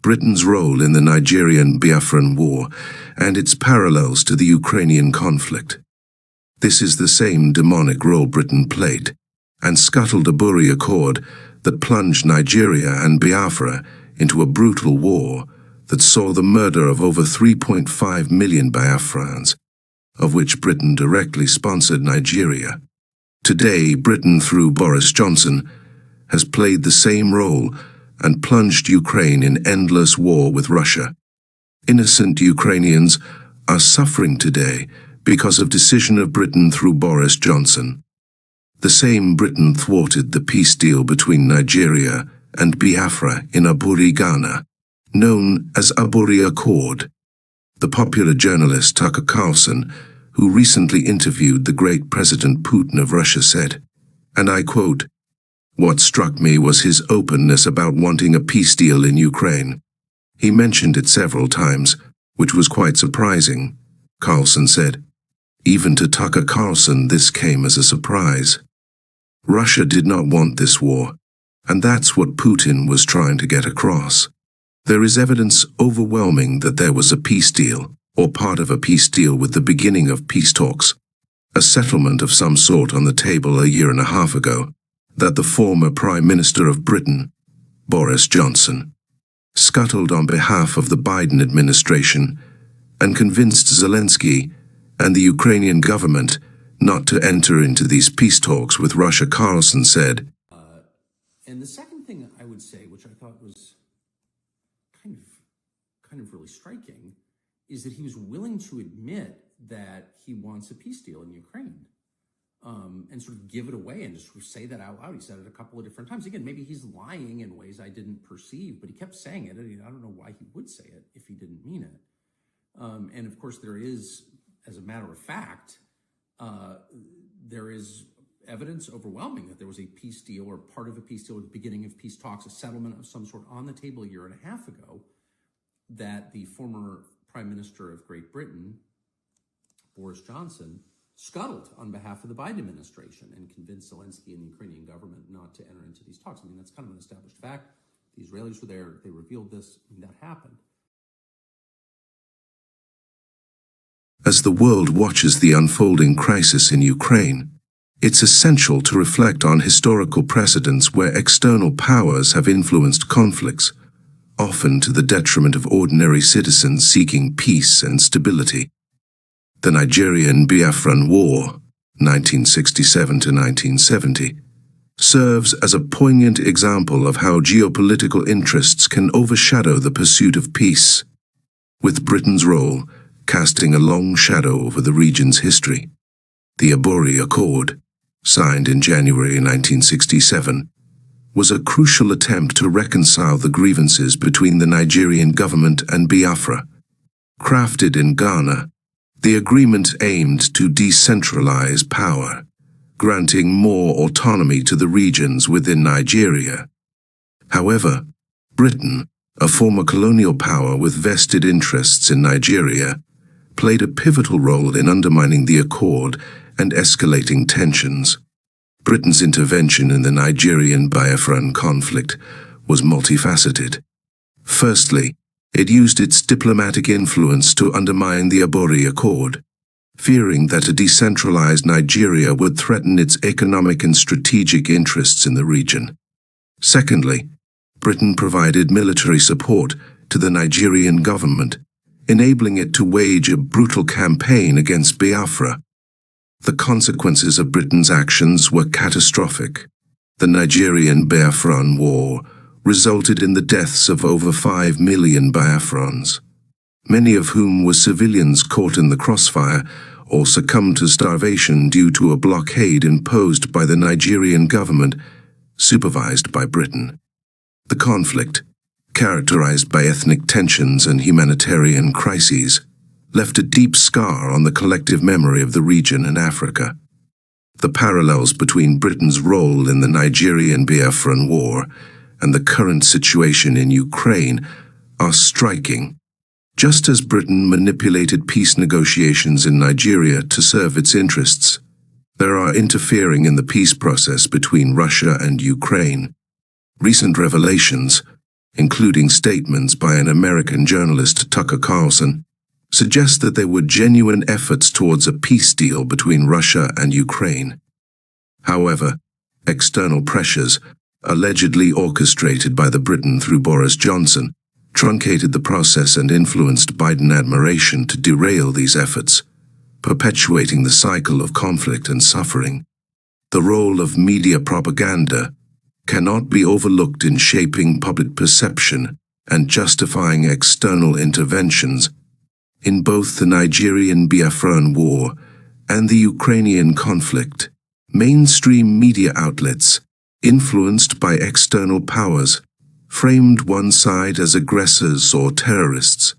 Britain's role in the Nigerian-Biafran War and its parallels to the Ukrainian conflict. This is the same demonic role Britain played and scuttled a Buri Accord that plunged Nigeria and Biafra into a brutal war that saw the murder of over 3.5 million Biafrans, of which Britain directly sponsored Nigeria. Today, Britain, through Boris Johnson, has played the same role and plunged Ukraine in endless war with Russia. Innocent Ukrainians are suffering today because of decision of Britain through Boris Johnson. The same Britain thwarted the peace deal between Nigeria and Biafra in Aburi, Ghana, known as Aburi Accord. The popular journalist Tucker Carlson, who recently interviewed the great President Putin of Russia, said, and I quote, "What struck me was his openness about wanting a peace deal in Ukraine. He mentioned it several times, which was quite surprising," Carlson said. Even to Tucker Carlson, this came as a surprise. Russia did not want this war, and that's what Putin was trying to get across. There is evidence overwhelming that there was a peace deal, or part of a peace deal with the beginning of peace talks, a settlement of some sort on the table a year and a half ago, that the former Prime Minister of Britain, Boris Johnson, scuttled on behalf of the Biden administration and convinced Zelensky and the Ukrainian government not to enter into these peace talks with Russia, Carlson said. And the second thing I would say, which I thought was kind of really striking, is that he was willing to admit that he wants a peace deal in Ukraine, and sort of give it away and just sort of say that out loud. He said it a couple of different times. Again, maybe he's lying in ways I didn't perceive, but he kept saying it. I don't know why he would say it if he didn't mean it. And of course, there is, as a matter of fact, there is evidence overwhelming that there was a peace deal or part of a peace deal at the beginning of peace talks, a settlement of some sort on the table a year and a half ago, that the former Prime Minister of Great Britain, Boris Johnson, scuttled on behalf of the Biden administration and convinced Zelensky and the Ukrainian government not to enter into these talks. I mean, that's kind of an established fact. The Israelis were there. They revealed this. I mean, that happened. As the world watches the unfolding crisis in Ukraine, it's essential to reflect on historical precedents where external powers have influenced conflicts, often to the detriment of ordinary citizens seeking peace and stability. The Nigerian-Biafran War, 1967 to 1970, serves as a poignant example of how geopolitical interests can overshadow the pursuit of peace, with Britain's role casting a long shadow over the region's history. The Aburi Accord, signed in January 1967, was a crucial attempt to reconcile the grievances between the Nigerian government and Biafra. Crafted in Ghana, the agreement aimed to decentralize power, granting more autonomy to the regions within Nigeria. However, Britain, a former colonial power with vested interests in Nigeria, played a pivotal role in undermining the accord and escalating tensions. Britain's intervention in the Nigerian-Biafran conflict was multifaceted. Firstly, it used its diplomatic influence to undermine the Aburi Accord, fearing that a decentralized Nigeria would threaten its economic and strategic interests in the region. Secondly, Britain provided military support to the Nigerian government, enabling it to wage a brutal campaign against Biafra. The consequences of Britain's actions were catastrophic. The Nigerian-Biafran War resulted in the deaths of over 5 million Biafrans, many of whom were civilians caught in the crossfire or succumbed to starvation due to a blockade imposed by the Nigerian government, supervised by Britain. The conflict, characterized by ethnic tensions and humanitarian crises, left a deep scar on the collective memory of the region and Africa. The parallels between Britain's role in the Nigerian-Biafran War and the current situation in Ukraine are striking. Just as Britain manipulated peace negotiations in Nigeria to serve its interests, there are interfering in the peace process between Russia and Ukraine. Recent revelations, including statements by an American journalist, Tucker Carlson, suggest that there were genuine efforts towards a peace deal between Russia and Ukraine. However, external pressures, allegedly orchestrated by Britain through Boris Johnson, truncated the process and influenced Biden admiration to derail these efforts, perpetuating the cycle of conflict and suffering. The role of media propaganda cannot be overlooked in shaping public perception and justifying external interventions. In both the Nigerian-Biafran war and the Ukrainian conflict, mainstream media outlets, influenced by external powers, framed one side as aggressors or terrorists,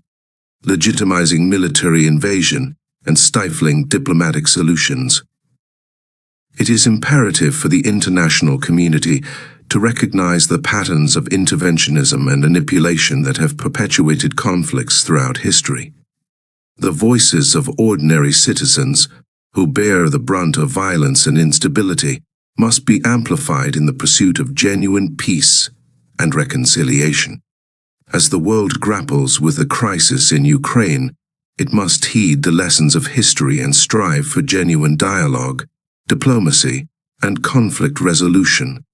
legitimizing military invasion and stifling diplomatic solutions. It is imperative for the international community to recognize the patterns of interventionism and manipulation that have perpetuated conflicts throughout history. The voices of ordinary citizens who bear the brunt of violence and instability must be amplified in the pursuit of genuine peace and reconciliation. As the world grapples with the crisis in Ukraine, it must heed the lessons of history and strive for genuine dialogue, diplomacy, and conflict resolution.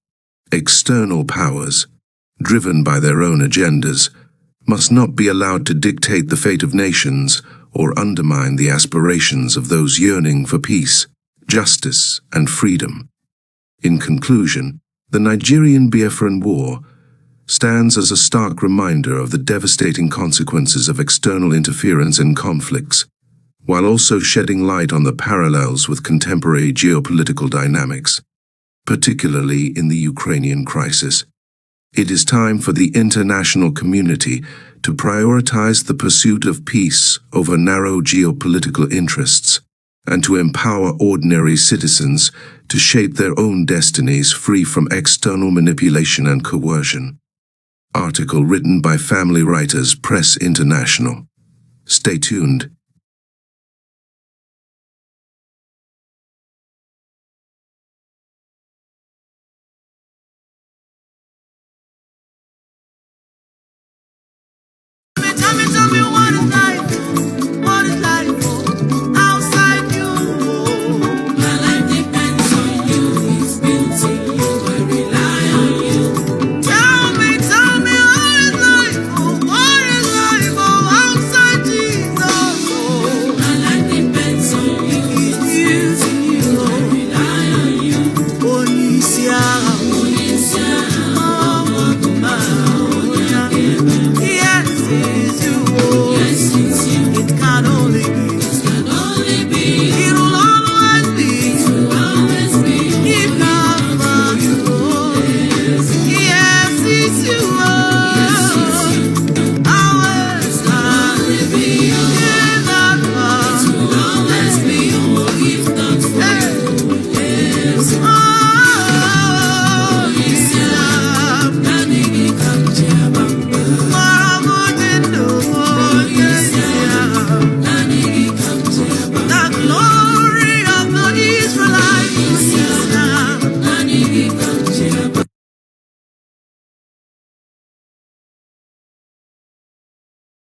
External powers, driven by their own agendas, must not be allowed to dictate the fate of nations or undermine the aspirations of those yearning for peace, justice, and freedom. In conclusion, the Nigerian-Biafran War stands as a stark reminder of the devastating consequences of external interference in conflicts, while also shedding light on the parallels with contemporary geopolitical dynamics, particularly in the Ukrainian crisis. It is time for the international community to prioritize the pursuit of peace over narrow geopolitical interests, and to empower ordinary citizens to shape their own destinies free from external manipulation and coercion. Article written by Family Writers Press International. Stay tuned.